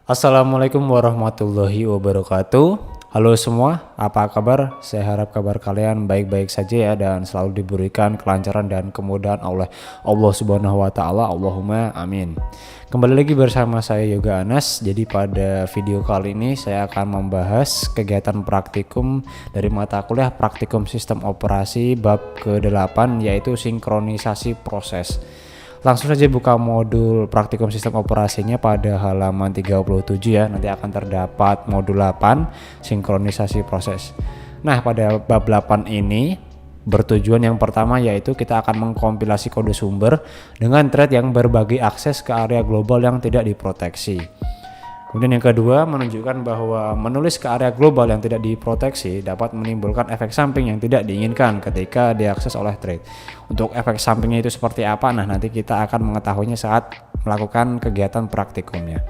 Assalamualaikum warahmatullahi wabarakatuh. Halo semua, apa kabar? Saya harap kabar kalian baik-baik saja ya, dan selalu diberikan kelancaran dan kemudahan oleh Allah Subhanahu wa taala. Allahumma amin. Kembali lagi bersama saya Yoga Anas. Jadi pada video kali ini saya akan membahas kegiatan praktikum dari mata kuliah Praktikum Sistem Operasi bab ke-8, yaitu sinkronisasi proses. Langsung saja buka modul praktikum sistem operasinya pada halaman 37 ya. Nanti akan terdapat modul 8 sinkronisasi proses. Nah, pada bab 8 ini bertujuan yang pertama yaitu kita akan mengkompilasi kode sumber dengan thread yang berbagi akses ke area global yang tidak diproteksi. Kemudian yang kedua, menunjukkan bahwa menulis ke area global yang tidak diproteksi dapat menimbulkan efek samping yang tidak diinginkan ketika diakses oleh thread. Untuk efek sampingnya itu seperti apa? Nah, nanti kita akan mengetahuinya saat melakukan kegiatan praktikumnya.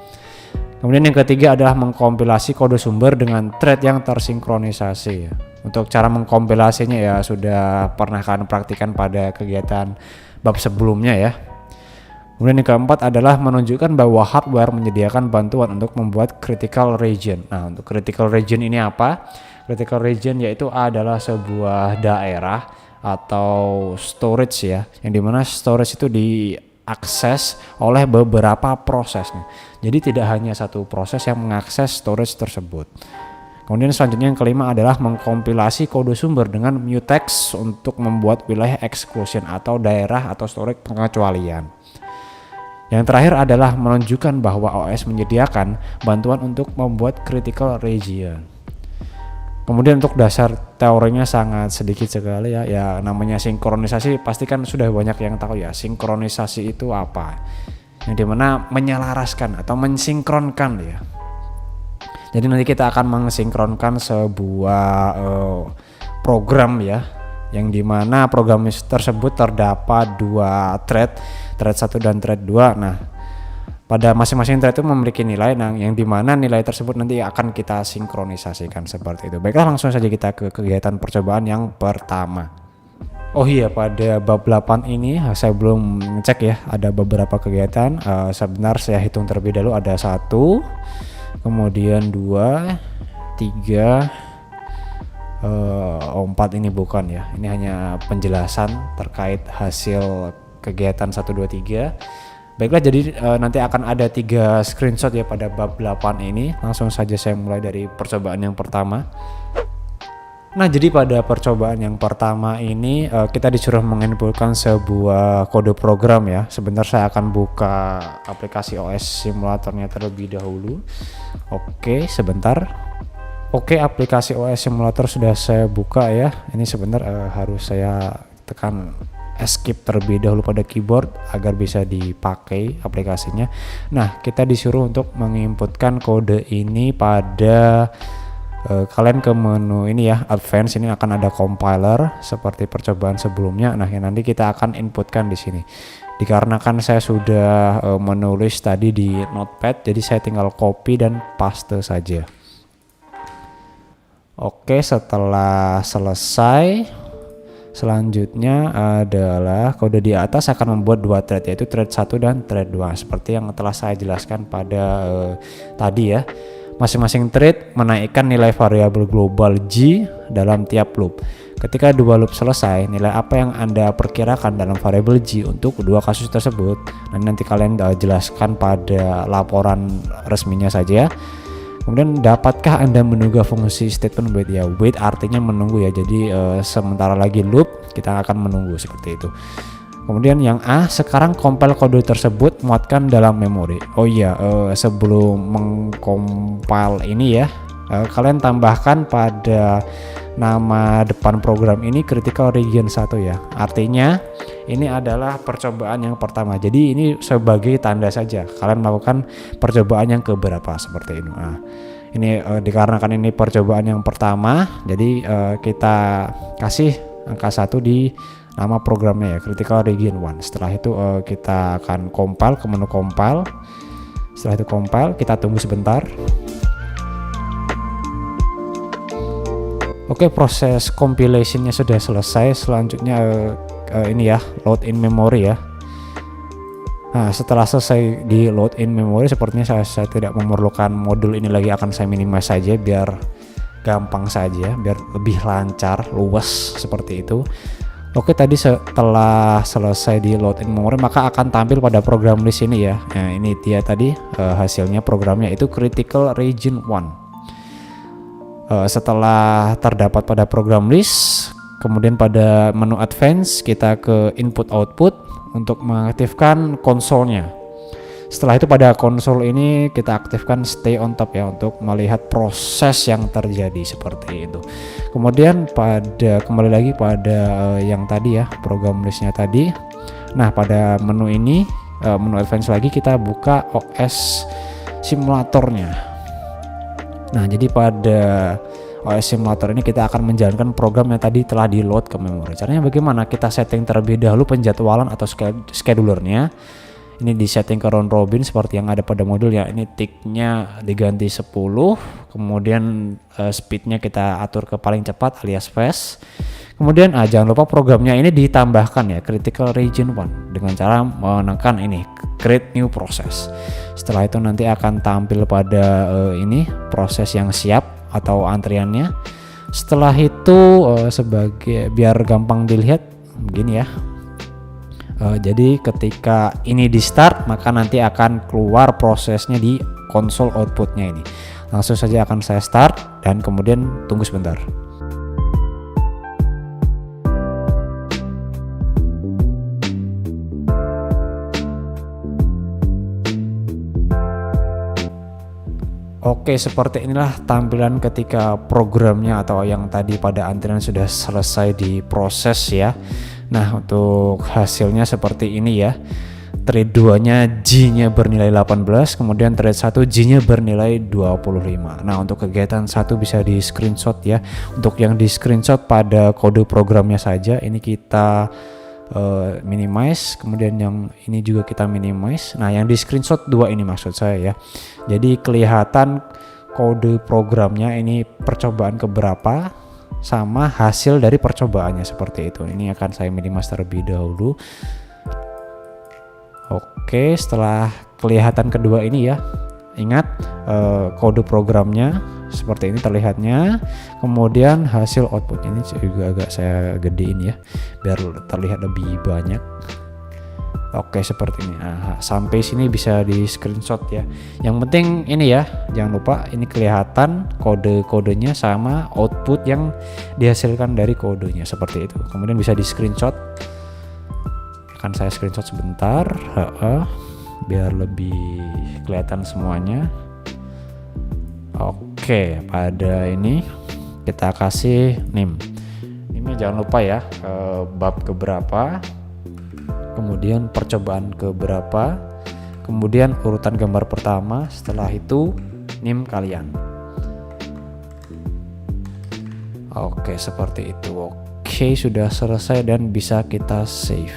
Kemudian yang ketiga adalah mengkompilasi kode sumber dengan thread yang tersinkronisasi. Untuk cara mengkompilasinya ya sudah pernah kalian praktikan pada kegiatan bab sebelumnya ya. Kemudian yang keempat adalah menunjukkan bahwa hardware menyediakan bantuan untuk membuat critical region. Nah, untuk critical region ini apa? Critical region yaitu adalah sebuah daerah atau storage ya, yang dimana storage itu diakses oleh beberapa proses. Jadi tidak hanya satu proses yang mengakses storage tersebut. Kemudian selanjutnya yang kelima adalah mengkompilasi kode sumber dengan mutex untuk membuat wilayah exclusion atau daerah atau storage pengecualian. Yang terakhir adalah menunjukkan bahwa OS menyediakan bantuan untuk membuat critical region. Kemudian untuk dasar teorinya sangat sedikit sekali ya. Ya namanya sinkronisasi pasti kan sudah banyak yang tahu ya. Sinkronisasi itu apa? Yang dimana menyelaraskan atau mensinkronkan ya. Jadi nanti kita akan mensinkronkan sebuah program ya, yang dimana program tersebut terdapat dua thread 1 dan thread 2. Nah, pada masing-masing thread itu memiliki nilai yang dimana nilai tersebut nanti akan kita sinkronisasikan seperti itu. Baiklah, langsung saja kita ke kegiatan percobaan yang pertama. Oh iya, pada bab 8 ini saya belum ngecek ya, ada beberapa kegiatan. Sebentar saya hitung terlebih dahulu. Ada 1, kemudian 2, 3, 4 ini bukan ya. Ini hanya penjelasan terkait hasil kegiatan 1, 2, 3. Baiklah, jadi nanti akan ada 3 screenshot ya pada bab 8 ini. Langsung saja saya mulai dari percobaan yang pertama. Nah, jadi pada percobaan yang pertama ini kita disuruh menginputkan sebuah kode program ya. Sebentar saya akan buka aplikasi OS simulatornya terlebih dahulu. Oke, sebentar. Oke, aplikasi OS simulator sudah saya buka ya. Ini sebentar harus saya tekan escape terlebih dahulu pada keyboard agar bisa dipakai aplikasinya. Nah, kita disuruh untuk menginputkan kode ini pada kalian ke menu ini ya, advance. Ini akan ada compiler seperti percobaan sebelumnya. Nah, yang nanti kita akan inputkan di sini. Dikarenakan saya sudah menulis tadi di notepad, jadi saya tinggal copy dan paste saja. Oke, setelah selesai, selanjutnya adalah kode di atas akan membuat 2 thread, yaitu thread 1 dan thread 2 seperti yang telah saya jelaskan pada tadi ya. Masing-masing thread menaikkan nilai variabel global G dalam tiap loop. Ketika 2 loop selesai, nilai apa yang Anda perkirakan dalam variabel G untuk kedua kasus tersebut nanti kalian jelaskan pada laporan resminya saja. Kemudian dapatkah Anda menunggu fungsi statement wait ya. Wait artinya menunggu ya. Jadi sementara lagi loop kita akan menunggu seperti itu. Kemudian yang A, sekarang compile kode tersebut muatkan dalam memori. Oh iya, sebelum mengcompile ini ya, kalian tambahkan pada nama depan program ini critical region 1 ya. Artinya ini adalah percobaan yang pertama. Jadi ini sebagai tanda saja kalian melakukan percobaan yang keberapa seperti ini. Nah, ini dikarenakan ini percobaan yang pertama, jadi kita kasih angka 1 di nama programnya ya, critical region 1. Setelah itu kita akan compile ke menu compile. Setelah itu compile, kita tunggu sebentar. Oke, proses compilationnya sudah selesai. Selanjutnya ini ya, load in memory ya. Nah, setelah selesai di load in memory, sepertinya saya tidak memerlukan modul ini lagi, akan saya minimize saja biar gampang saja, biar lebih lancar, luas seperti itu. Oke, tadi setelah selesai di load in memory, maka akan tampil pada program list ini ya. Nah, ini dia tadi hasilnya programnya itu Critical Region 1. Setelah terdapat pada program list, kemudian pada menu advance kita ke input output untuk mengaktifkan konsolnya. Setelah itu pada konsol ini kita aktifkan stay on top ya, untuk melihat proses yang terjadi seperti itu. Kemudian kembali lagi pada yang tadi ya, program listnya tadi. Nah, pada menu ini menu advance lagi, kita buka OS simulatornya. Nah, jadi pada OS simulator ini kita akan menjalankan program yang tadi telah di load ke memori. Caranya bagaimana? Kita setting terlebih dahulu penjadwalan atau schedulernya. Ini di setting ke round robin seperti yang ada pada modul ya. Ini ticknya diganti 10, kemudian speednya kita atur ke paling cepat alias fast. Kemudian jangan lupa programnya ini ditambahkan ya, Critical Region 1, dengan cara menekan ini create new process. Setelah itu nanti akan tampil pada ini proses yang siap atau antriannya. Setelah itu sebagai biar gampang dilihat begini ya. Jadi ketika ini di start, maka nanti akan keluar prosesnya di konsol outputnya ini. Langsung saja akan saya start dan kemudian tunggu sebentar. Oke, seperti inilah tampilan ketika programnya atau yang tadi pada antrian sudah selesai diproses ya. Nah, untuk hasilnya seperti ini ya. Thread 2-nya G-nya bernilai 18, kemudian thread 1 G-nya bernilai 25. Nah, untuk kegiatan 1 bisa di screenshot ya. Untuk yang di screenshot pada kode programnya saja, ini kita minimize, kemudian yang ini juga kita minimize. Nah, yang di screenshot 2 ini maksud saya ya. Jadi kelihatan kode programnya ini percobaan keberapa sama hasil dari percobaannya seperti itu. Ini akan saya minimize terlebih dahulu. Oke, setelah kelihatan kedua ini ya, ingat kode programnya seperti ini terlihatnya, kemudian hasil outputnya ini juga agak saya gedein ya biar terlihat lebih banyak. Oke, seperti ini. Nah, sampai sini bisa di screenshot ya. Yang penting ini ya, jangan lupa ini kelihatan kode-kodenya sama output yang dihasilkan dari kodenya seperti itu. Kemudian bisa di screenshot. Akan saya screenshot sebentar, biar lebih kelihatan semuanya. Oke, pada ini kita kasih name. Ini jangan lupa ya, bab keberapa, kemudian percobaan keberapa, kemudian urutan gambar pertama, setelah itu name kalian. Oke, seperti itu. Oke, sudah selesai dan bisa kita save.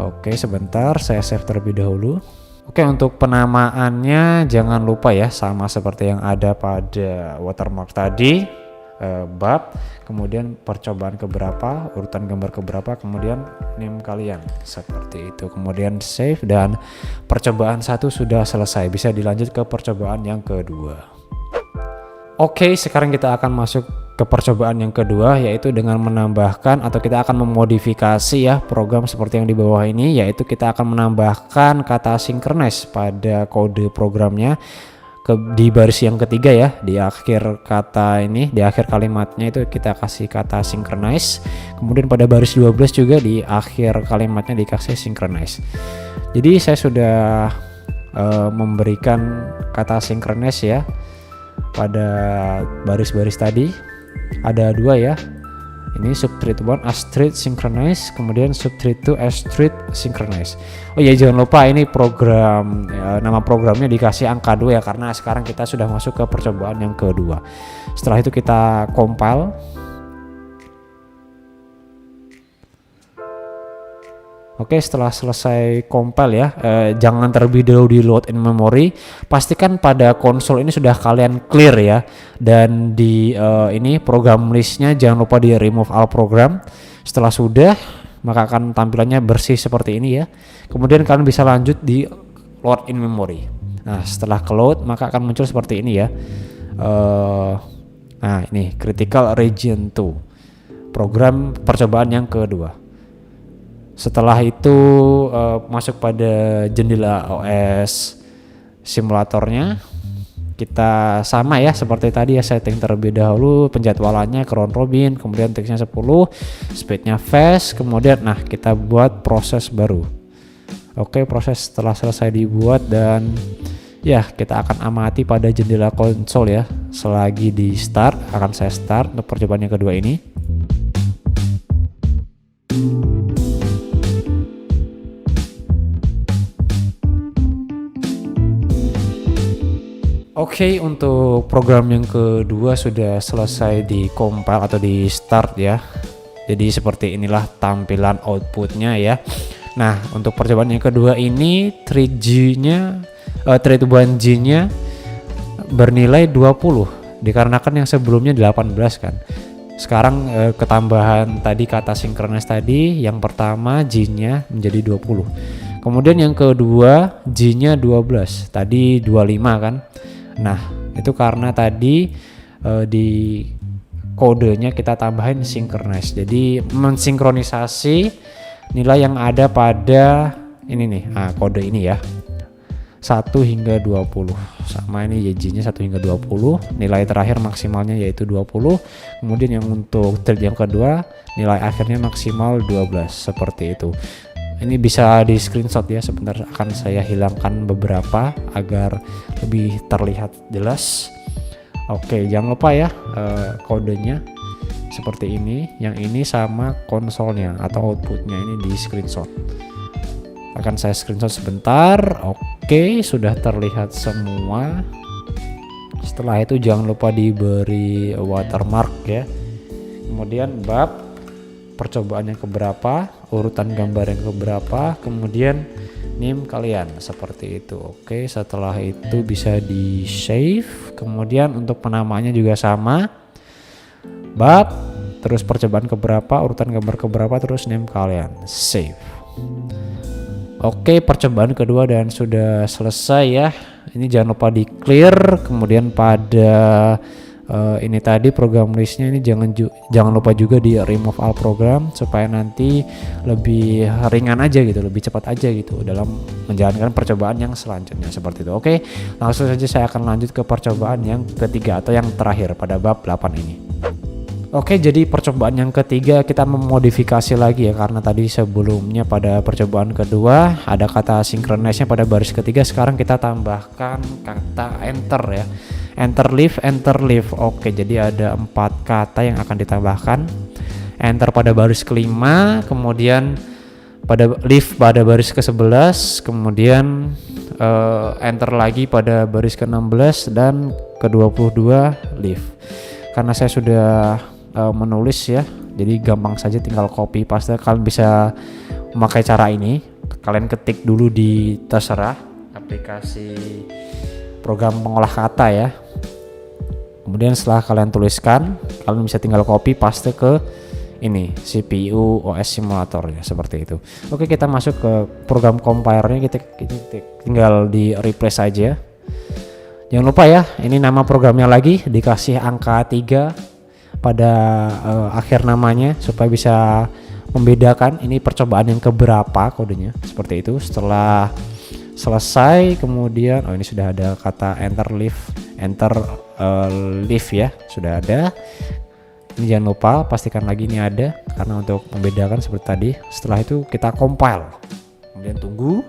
Oke, sebentar saya save terlebih dahulu. Oke, untuk penamaannya jangan lupa ya, sama seperti yang ada pada watermark tadi, bab, kemudian percobaan keberapa, urutan gambar keberapa, kemudian name kalian seperti itu. Kemudian save dan percobaan 1 sudah selesai, bisa dilanjut ke percobaan yang kedua. Oke, sekarang kita akan masuk ke percobaan yang kedua, yaitu dengan menambahkan atau kita akan memodifikasi ya program seperti yang di bawah ini, yaitu kita akan menambahkan kata synchronize pada kode programnya di baris yang ketiga ya, di akhir kata ini, di akhir kalimatnya itu kita kasih kata synchronize. Kemudian pada baris 12 juga di akhir kalimatnya dikasih synchronize. Jadi saya sudah memberikan kata synchronize ya pada baris-baris tadi. Ada 2 ya, ini subthread 1 asthread synchronize, kemudian subthread 2 asthread synchronize. Oh ya, jangan lupa ini program nama programnya dikasih angka 2 ya, karena sekarang kita sudah masuk ke percobaan yang kedua. Setelah itu kita compile. Oke, setelah selesai compile ya, jangan terlebih dahulu di load in memory. Pastikan pada konsol ini sudah kalian clear ya. Dan di ini program listnya jangan lupa di remove all program. Setelah sudah, maka akan tampilannya bersih seperti ini ya. Kemudian kalian bisa lanjut di load in memory. Nah, setelah ke load maka akan muncul seperti ini ya. Nah, ini Critical Region 2. Program percobaan yang kedua. Setelah itu masuk pada jendela OS simulatornya, kita sama ya seperti tadi ya, setting terlebih dahulu penjadwalannya ke round robin, kemudian teksnya 10, speednya fast, kemudian nah kita buat proses baru. Oke, proses setelah selesai dibuat dan ya kita akan amati pada jendela konsol ya. Selagi di start akan saya start untuk percobaan yang kedua ini. Oke, untuk program yang kedua sudah selesai di compile atau di start ya. Jadi seperti inilah tampilan outputnya ya. Nah, untuk percobaan yang kedua ini thread-1G-nya bernilai 20 dikarenakan yang sebelumnya 18 kan. Sekarang ketambahan tadi kata synchronize tadi, yang pertama G-nya menjadi 20. Kemudian yang kedua G-nya 12, tadi 25 kan. Nah, itu karena tadi di kodenya kita tambahin synchronize. Jadi mensinkronisasi nilai yang ada pada ini nih, kode ini ya. 1 hingga 20. Sama ini YG-nya 1 hingga 20. Nilai terakhir maksimalnya yaitu 20. Kemudian yang untuk thread yang kedua, nilai akhirnya maksimal 12 seperti itu. Ini bisa di screenshot ya, sebentar akan saya hilangkan beberapa agar lebih terlihat jelas. Oke, jangan lupa ya kodenya seperti ini. Yang ini sama konsolnya atau outputnya ini di screenshot. Akan saya screenshot sebentar. Oke, sudah terlihat semua. Setelah itu jangan lupa diberi watermark ya. Kemudian bab percobaan yang keberapa, urutan gambar yang keberapa, kemudian name kalian seperti itu. Oke, setelah itu bisa di save. Kemudian untuk penamaannya juga sama, bab, terus percobaan keberapa, urutan gambar keberapa, terus name kalian, save. Oke, percobaan kedua dan sudah selesai ya. Ini jangan lupa di clear. Kemudian pada ini tadi program listnya ini jangan lupa juga di remove all program supaya nanti lebih ringan aja gitu, lebih cepat aja gitu dalam menjalankan percobaan yang selanjutnya seperti itu. Oke, langsung saja saya akan lanjut ke percobaan yang ketiga atau yang terakhir pada bab 8 ini. Oke, jadi percobaan yang ketiga kita memodifikasi lagi ya, karena tadi sebelumnya pada percobaan kedua ada kata synchronize-nya pada baris ketiga, sekarang kita tambahkan kata enter ya. Enter leave. Oke, jadi ada 4 kata yang akan ditambahkan. Enter pada baris kelima, kemudian pada leave pada baris ke-11, kemudian enter lagi pada baris ke-16 dan ke-22 leave. Karena saya sudah menulis ya, jadi gampang saja tinggal copy paste. Kalian bisa memakai cara ini. Kalian ketik dulu di terserah aplikasi program pengolah kata ya. Kemudian setelah kalian tuliskan, kalian bisa tinggal copy paste ke ini CPU OS simulatornya seperti itu. Oke, kita masuk ke program compilernya, kita tinggal di replace aja. Jangan lupa ya, ini nama programnya lagi dikasih angka 3 pada akhir namanya supaya bisa membedakan ini percobaan yang keberapa kodenya seperti itu. Setelah selesai kemudian ini sudah ada kata enter leave ya, sudah ada. Ini jangan lupa pastikan lagi ini ada karena untuk membedakan seperti tadi. Setelah itu kita compile, kemudian tunggu.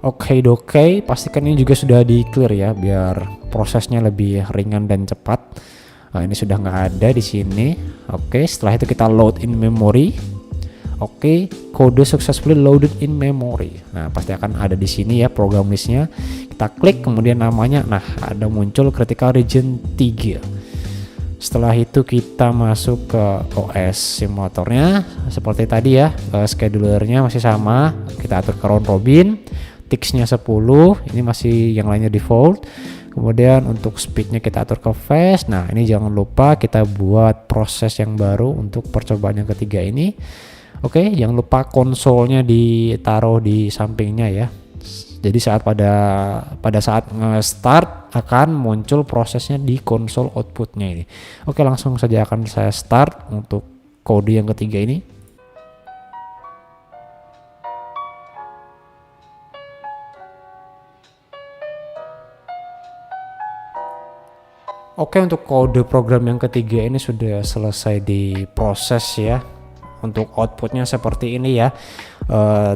Oke, pastikan ini juga sudah di clear ya biar prosesnya lebih ringan dan cepat. Ini sudah nggak ada di sini. Oke, setelah itu kita load in memory. Oke, kode successfully loaded in memory. Nah, pasti akan ada di sini ya program listnya. Kita klik kemudian namanya. Nah, ada muncul Critical Region 3. Setelah itu kita masuk ke OS simulatornya seperti tadi ya. Schedulernya masih sama, kita atur ke round robin, ticksnya 10, ini masih yang lainnya default. Kemudian untuk speednya kita atur ke fast. Nah ini jangan lupa kita buat proses yang baru untuk percobaan yang ketiga ini. Oke, jangan lupa konsolnya ditaruh di sampingnya ya. Jadi pada saat nge-start akan muncul prosesnya di konsol outputnya ini. Oke, langsung saja akan saya start untuk kode yang ketiga ini. Oke, untuk kode program yang ketiga ini sudah selesai diproses ya. Untuk outputnya seperti ini ya.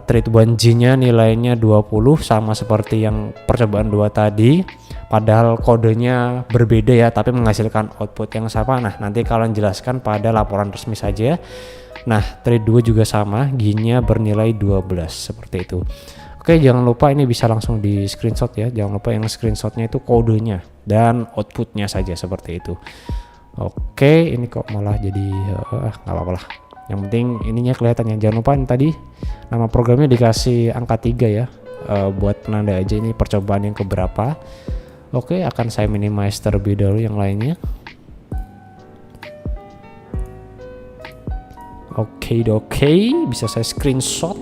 Thread 1G nya nilainya 20 sama seperti yang percobaan 2 tadi, padahal kodenya berbeda ya, tapi menghasilkan output yang sama. Nah nanti kalian jelaskan pada laporan resmi saja. Nah thread 2 juga sama, G nya bernilai 12 seperti itu. Oke, jangan lupa ini bisa langsung di screenshot ya, jangan lupa yang screenshotnya itu kodenya dan outputnya saja seperti itu. Oke, ini kok malah jadi nggak apa-apa lah. Yang penting ininya kelihatannya. Jangan lupa ini tadi nama programnya dikasih angka 3 ya, buat penanda aja ini percobaan yang keberapa. Oke, akan saya minimize terlebih dahulu yang lainnya. Oke, bisa saya screenshot.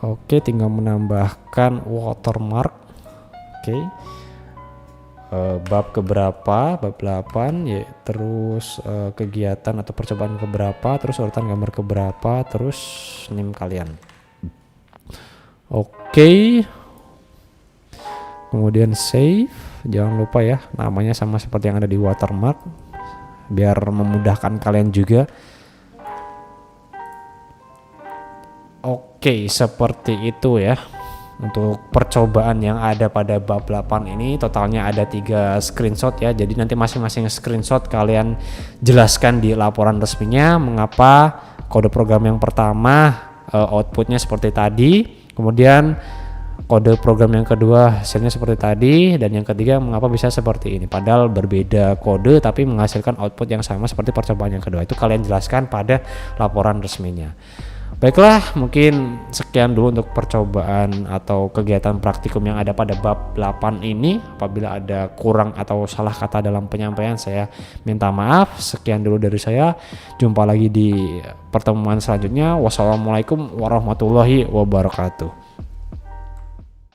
Oke, tinggal menambahkan watermark. Oke. Bab keberapa, bab 8 ya, terus kegiatan atau percobaan keberapa, terus urutan gambar keberapa, terus name kalian. Oke. Kemudian save, jangan lupa ya namanya sama seperti yang ada di watermark biar memudahkan kalian juga. Oke, seperti itu ya. Untuk percobaan yang ada pada bab 8 ini totalnya ada 3 screenshot ya. Jadi nanti masing-masing screenshot kalian jelaskan di laporan resminya mengapa kode program yang pertama outputnya seperti tadi, kemudian kode program yang kedua hasilnya seperti tadi, dan yang ketiga mengapa bisa seperti ini padahal berbeda kode tapi menghasilkan output yang sama seperti percobaan yang kedua. Itu kalian jelaskan pada laporan resminya. Baiklah, mungkin sekian dulu untuk percobaan atau kegiatan praktikum yang ada pada bab 8 ini. Apabila ada kurang atau salah kata dalam penyampaian, saya minta maaf. Sekian dulu dari saya. Jumpa lagi di pertemuan selanjutnya. Wassalamualaikum warahmatullahi wabarakatuh.